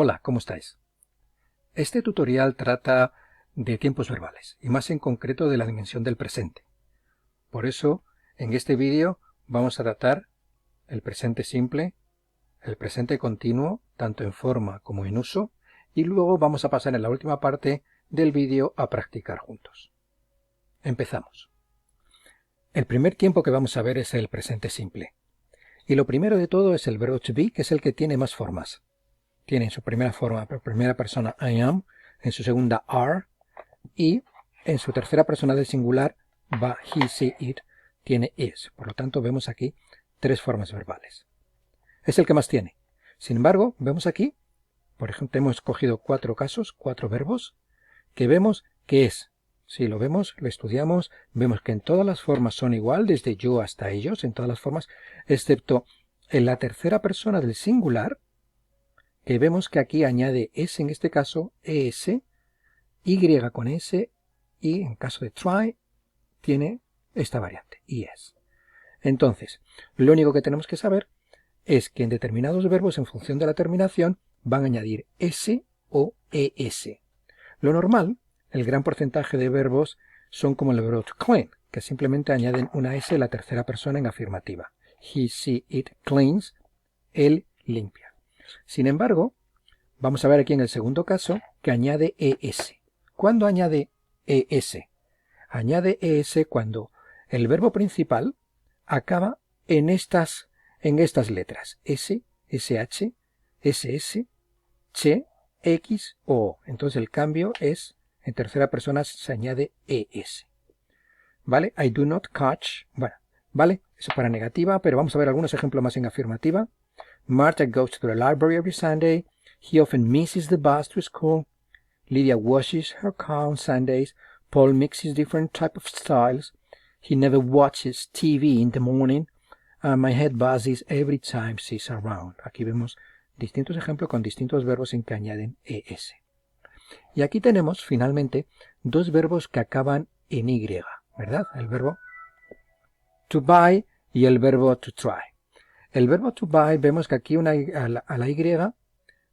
Hola, ¿cómo estáis? Este tutorial trata de tiempos verbales y más en concreto de la dimensión del presente. Por eso, en este vídeo vamos a tratar el presente simple, el presente continuo, tanto en forma como en uso, y luego vamos a pasar en la última parte del vídeo a practicar juntos. Empezamos. El primer tiempo que vamos a ver es el presente simple. Y lo primero de todo es el verbo to be, que es el que tiene más formas. Tiene en su primera forma, primera persona, I am, en su segunda, are, y en su tercera persona del singular va he, she, it, tiene is. Por lo tanto, vemos aquí tres formas verbales. Es el que más tiene. Sin embargo, vemos aquí, por ejemplo, hemos escogido cuatro casos, cuatro verbos, que vemos que es. Si lo vemos, lo estudiamos, vemos que en todas las formas son igual, desde yo hasta ellos, en todas las formas, excepto en la tercera persona del singular, que vemos que aquí añade s en este caso, es, y con s, y en caso de try tiene esta variante, es. Entonces, lo único que tenemos que saber es que en determinados verbos, en función de la terminación, van a añadir s o es. Lo normal, el gran porcentaje de verbos son como el verbo to clean, que simplemente añaden una s en la tercera persona en afirmativa. He, she, it cleans, él limpia. Sin embargo, vamos a ver aquí en el segundo caso que añade es. ¿Cuándo añade es? Añade es cuando el verbo principal acaba en estas letras. S, sh, ss, che, x, o. Entonces el cambio es, en tercera persona se añade es. ¿Vale? I do not catch. Bueno, ¿vale? Eso para negativa, pero vamos a ver algunos ejemplos más en afirmativa. Martha goes to the library every Sunday. He often misses the bus to school. Lydia washes her car on Sundays. Paul mixes different types of styles. He never watches TV in the morning. My head buzzes every time she's around. Aquí vemos distintos ejemplos con distintos verbos en que añaden es. Y aquí tenemos finalmente dos verbos que acaban en y, ¿verdad? El verbo to buy y el verbo to try. El verbo to buy vemos que aquí a la y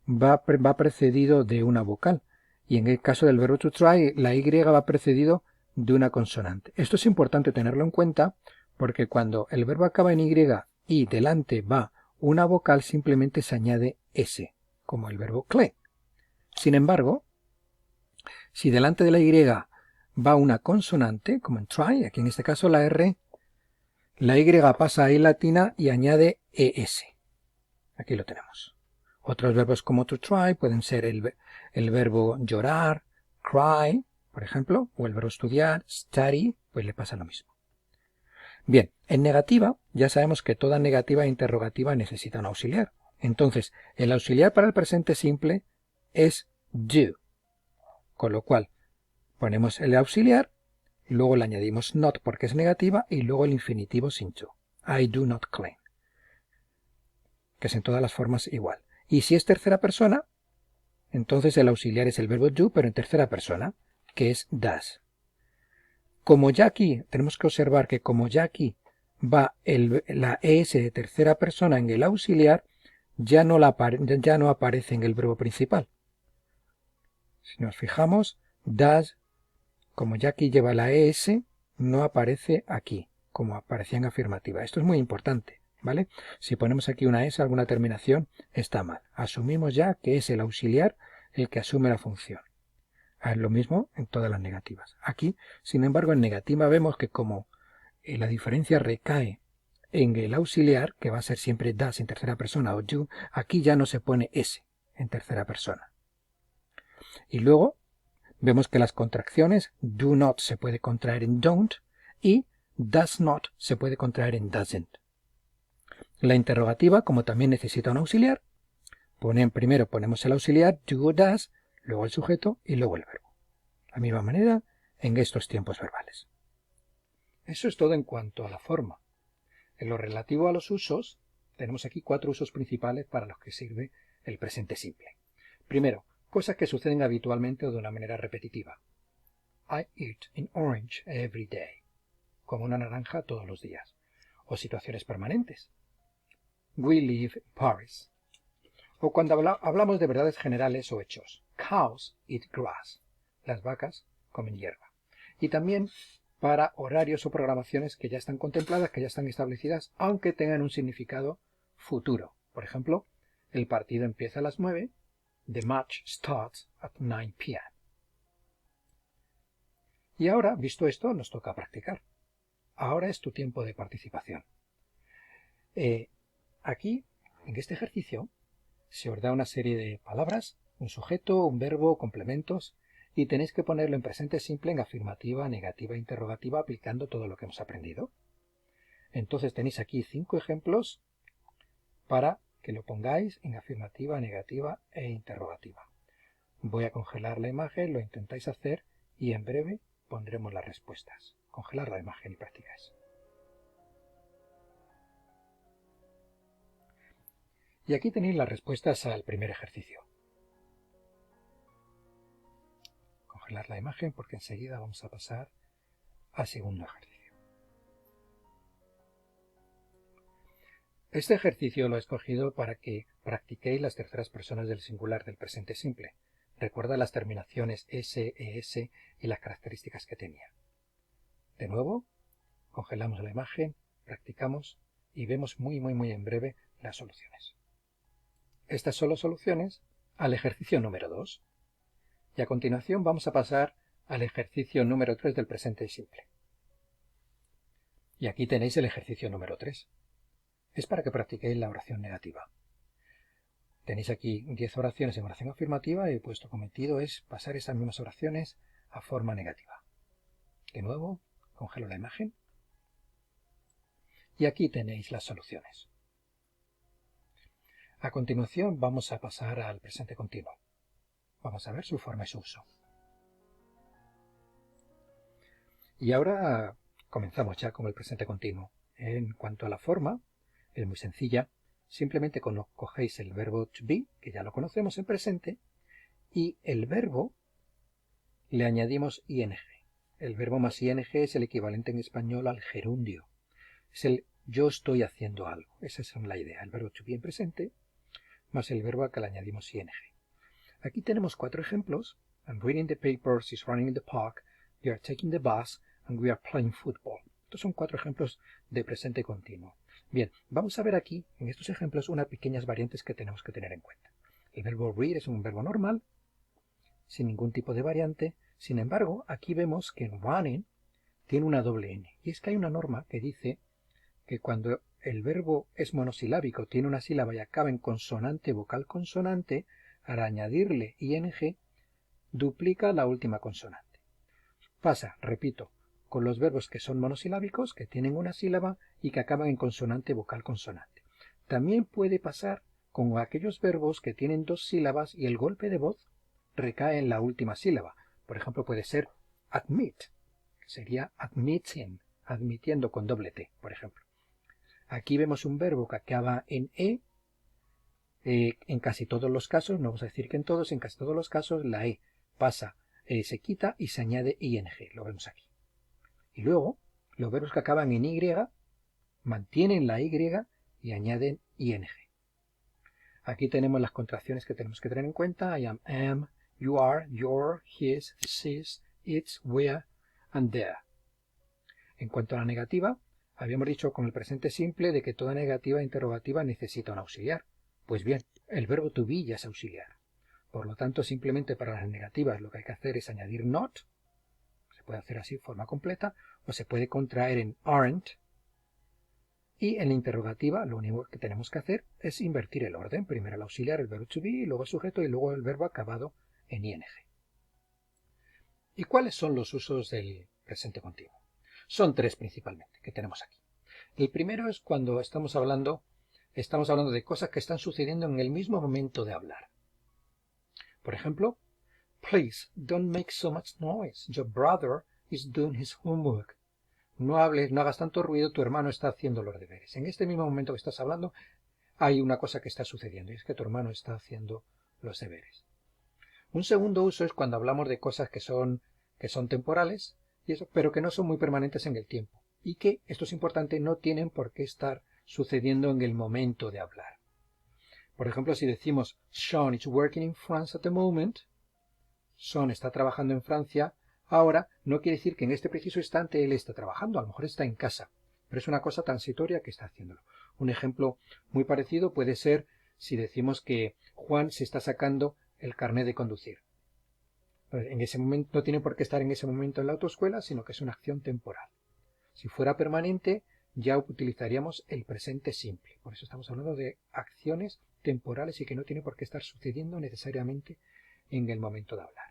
va precedido de una vocal. Y en el caso del verbo to try, la y va precedido de una consonante. Esto es importante tenerlo en cuenta porque cuando el verbo acaba en y delante va una vocal, simplemente se añade s, como el verbo clean. Sin embargo, si delante de la y va una consonante, como en try, aquí en este caso la r, la y pasa a i latina y añade es. Aquí lo tenemos. Otros verbos como to try pueden ser el verbo llorar, cry, por ejemplo, o el verbo estudiar, study, pues le pasa lo mismo. Bien, en negativa ya sabemos que toda negativa interrogativa necesita un auxiliar. Entonces, el auxiliar para el presente simple es do, con lo cual ponemos el auxiliar, luego le añadimos not porque es negativa y luego el infinitivo sin to. I do not clean, que es en todas las formas igual. Y si es tercera persona, entonces el auxiliar es el verbo do, pero en tercera persona, que es does. Como ya aquí, tenemos que observar que como ya aquí va la es de tercera persona en el auxiliar, ya no aparece en el verbo principal. Si nos fijamos, does, como ya aquí lleva la es, no aparece aquí, como aparecía en afirmativa. Esto es muy importante, ¿vale? Si ponemos aquí una s, alguna terminación, está mal. Asumimos ya que es el auxiliar el que asume la función. Lo mismo en todas las negativas. Aquí, sin embargo, en negativa vemos que como la diferencia recae en el auxiliar, que va a ser siempre does en tercera persona o do, aquí ya no se pone s en tercera persona. Y luego vemos que las contracciones do not se puede contraer en don't y does not se puede contraer en doesn't. La interrogativa, como también necesita un auxiliar, primero ponemos el auxiliar do o does, luego el sujeto y luego el verbo. De la misma manera en estos tiempos verbales. Eso es todo en cuanto a la forma. En lo relativo a los usos, tenemos aquí cuatro usos principales para los que sirve el presente simple. Primero, cosas que suceden habitualmente o de una manera repetitiva. I eat an orange every day. Como una naranja todos los días. O situaciones permanentes. We live in Paris. O cuando hablamos de verdades generales o hechos. Cows eat grass. Las vacas comen hierba. Y también para horarios o programaciones que ya están contempladas, que ya están establecidas, aunque tengan un significado futuro. Por ejemplo, el partido empieza a las 9. The match starts at 9 p.m. Y ahora, visto esto, nos toca practicar. Ahora es tu tiempo de participación. Aquí, en este ejercicio, se os da una serie de palabras, un sujeto, un verbo, complementos, y tenéis que ponerlo en presente simple, en afirmativa, negativa, interrogativa, aplicando todo lo que hemos aprendido. Entonces tenéis aquí 5 ejemplos para que lo pongáis en afirmativa, negativa e interrogativa. Voy a congelar la imagen, lo intentáis hacer y en breve pondremos las respuestas. Congelar la imagen y practicáis. Y aquí tenéis las respuestas al primer ejercicio. Congelar la imagen porque enseguida vamos a pasar al segundo ejercicio. Este ejercicio lo he escogido para que practiquéis las terceras personas del singular del presente simple. Recuerda las terminaciones s, es y las características que tenía. De nuevo, congelamos la imagen, practicamos y vemos muy en breve las soluciones. Estas son las soluciones al ejercicio número 2. Y a continuación vamos a pasar al ejercicio número 3 del presente simple. Y aquí tenéis el ejercicio número 3. Es para que practiquéis la oración negativa. Tenéis aquí 10 oraciones en oración afirmativa y vuestro cometido es pasar esas mismas oraciones a forma negativa. De nuevo, congelo la imagen. Y aquí tenéis las soluciones. A continuación vamos a pasar al presente continuo. Vamos a ver su forma y su uso. Y ahora comenzamos ya con el presente continuo. En cuanto a la forma, es muy sencilla. Simplemente cogéis el verbo to be, que ya lo conocemos en presente, y el verbo le añadimos ing. El verbo más ing es el equivalente en español al gerundio. Es el yo estoy haciendo algo. Esa es la idea. El verbo to be en presente más el verbo al que le añadimos ing. Aquí tenemos 4 ejemplos. I'm reading the paper, she's running in the park, we are taking the bus, and we are playing football. Estos son 4 ejemplos de presente continuo. Bien, vamos a ver aquí, en estos ejemplos, unas pequeñas variantes que tenemos que tener en cuenta. El verbo read es un verbo normal, sin ningún tipo de variante. Sin embargo, aquí vemos que en running tiene una doble N. Y es que hay una norma que dice que cuando el verbo es monosilábico, tiene una sílaba y acaba en consonante, vocal, consonante, al añadirle ing, duplica la última consonante. Pasa, repito, con los verbos que son monosilábicos, que tienen una sílaba y que acaban en consonante, vocal, consonante. También puede pasar con aquellos verbos que tienen 2 sílabas y el golpe de voz recae en la última sílaba. Por ejemplo, puede ser admit, que sería admitting, admitiendo con doble T, por ejemplo. Aquí vemos un verbo que acaba en en casi todos los casos, no vamos a decir que en todos, en casi todos los casos la E pasa, se quita y se añade ing, lo vemos aquí. Y luego, los verbos que acaban en Y mantienen la Y y añaden ing. Aquí tenemos las contracciones que tenemos que tener en cuenta. I am, you are, your, his, his, its, where, and there. En cuanto a la negativa, habíamos dicho con el presente simple de que toda negativa interrogativa necesita un auxiliar. Pues bien, el verbo to be ya es auxiliar. Por lo tanto, simplemente para las negativas lo que hay que hacer es añadir not. Se puede hacer así de forma completa, o se puede contraer en aren't. Y en la interrogativa lo único que tenemos que hacer es invertir el orden. Primero el auxiliar, el verbo to be, y luego el sujeto, y luego el verbo acabado en ing. ¿Y cuáles son los usos del presente continuo? Son 3 principalmente que tenemos aquí. El primero es cuando estamos hablando de cosas que están sucediendo en el mismo momento de hablar. Por ejemplo, please don't make so much noise. Your brother is doing his homework. No hables, no hagas tanto ruido, tu hermano está haciendo los deberes. En este mismo momento que estás hablando, hay una cosa que está sucediendo, y es que tu hermano está haciendo los deberes. Un segundo uso es cuando hablamos de cosas que son temporales, pero que no son muy permanentes en el tiempo, y que, esto es importante, no tienen por qué estar sucediendo en el momento de hablar. Por ejemplo, si decimos Sean is working in France at the moment, Sean está trabajando en Francia, ahora no quiere decir que en este preciso instante él está trabajando, a lo mejor está en casa, pero es una cosa transitoria que está haciéndolo. Un ejemplo muy parecido puede ser si decimos que Juan se está sacando el carnet de conducir. En ese momento no tiene por qué estar en ese momento en la autoescuela, sino que es una acción temporal. Si fuera permanente, ya utilizaríamos el presente simple. Por eso estamos hablando de acciones temporales y que no tiene por qué estar sucediendo necesariamente en el momento de hablar.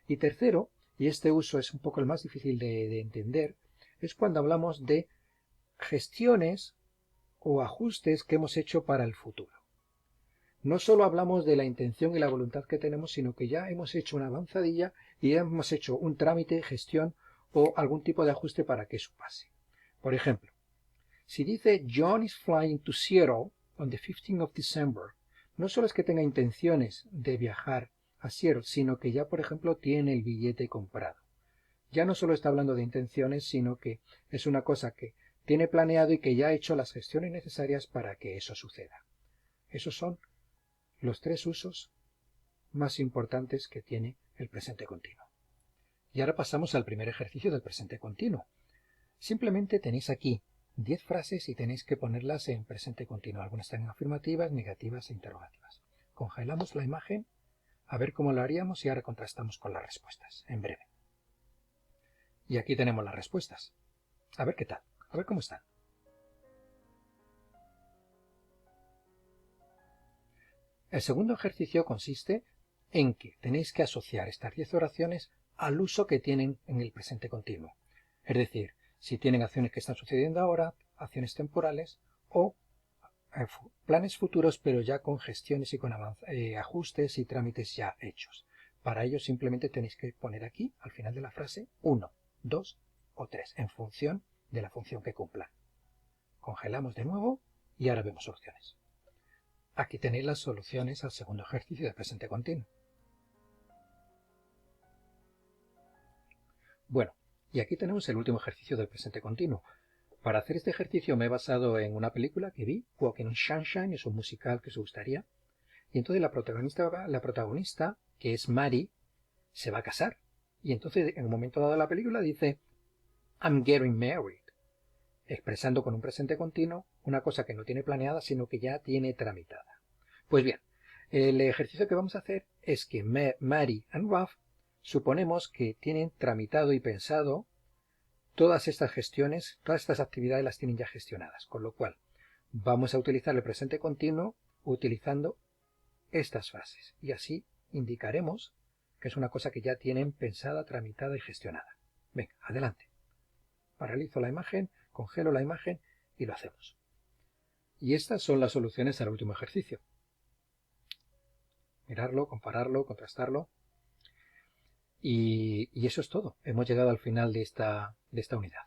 Y tercero, y este uso es un poco el más difícil de entender, es cuando hablamos de gestiones o ajustes que hemos hecho para el futuro. No solo hablamos de la intención y la voluntad que tenemos, sino que ya hemos hecho una avanzadilla y ya hemos hecho un trámite, gestión o algún tipo de ajuste para que eso pase. Por ejemplo, si dice John is flying to Seattle on the 15th of December, no solo es que tenga intenciones de viajar a Seattle, sino que ya, por ejemplo, tiene el billete comprado. Ya no solo está hablando de intenciones, sino que es una cosa que tiene planeado y que ya ha hecho las gestiones necesarias para que eso suceda. Esos son los tres usos más importantes que tiene el presente continuo. Y ahora pasamos al primer ejercicio del presente continuo. Simplemente tenéis aquí 10 frases y tenéis que ponerlas en presente continuo. Algunas están afirmativas, negativas e interrogativas. Congelamos la imagen, a ver cómo lo haríamos y ahora contrastamos con las respuestas, en breve. Y aquí tenemos las respuestas. A ver qué tal, a ver cómo están. El segundo ejercicio consiste en que tenéis que asociar estas 10 oraciones al uso que tienen en el presente continuo. Es decir, si tienen acciones que están sucediendo ahora, acciones temporales o planes futuros, pero ya con gestiones y con ajustes y trámites ya hechos. Para ello simplemente tenéis que poner aquí, al final de la frase, 1, 2 o 3, en función de la función que cumplan. Congelamos de nuevo y ahora vemos soluciones. Aquí tenéis las soluciones al segundo ejercicio de presente continuo. Bueno, y aquí tenemos el último ejercicio del presente continuo. Para hacer este ejercicio me he basado en una película que vi, Walking on Sunshine, es un musical que os gustaría. Y entonces la protagonista, que es Mary, se va a casar. Y entonces en un momento dado de la película dice I'm getting married, expresando con un presente continuo una cosa que no tiene planeada, sino que ya tiene tramitada. Pues bien, el ejercicio que vamos a hacer es que Mary y Ralph suponemos que tienen tramitado y pensado todas estas gestiones, todas estas actividades las tienen ya gestionadas, con lo cual vamos a utilizar el presente continuo utilizando estas frases y así indicaremos que es una cosa que ya tienen pensada, tramitada y gestionada. Venga, adelante. Paralizo la imagen, congelo la imagen y lo hacemos. Y estas son las soluciones al último ejercicio. Mirarlo, compararlo, contrastarlo. Y eso es todo. Hemos llegado al final de esta unidad.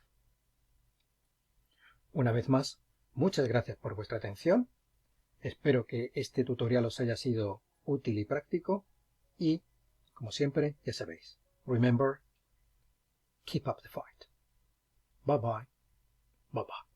Una vez más, muchas gracias por vuestra atención. Espero que este tutorial os haya sido útil y práctico. Y, como siempre, ya sabéis, remember, keep up the fight. Bye bye. Bye bye.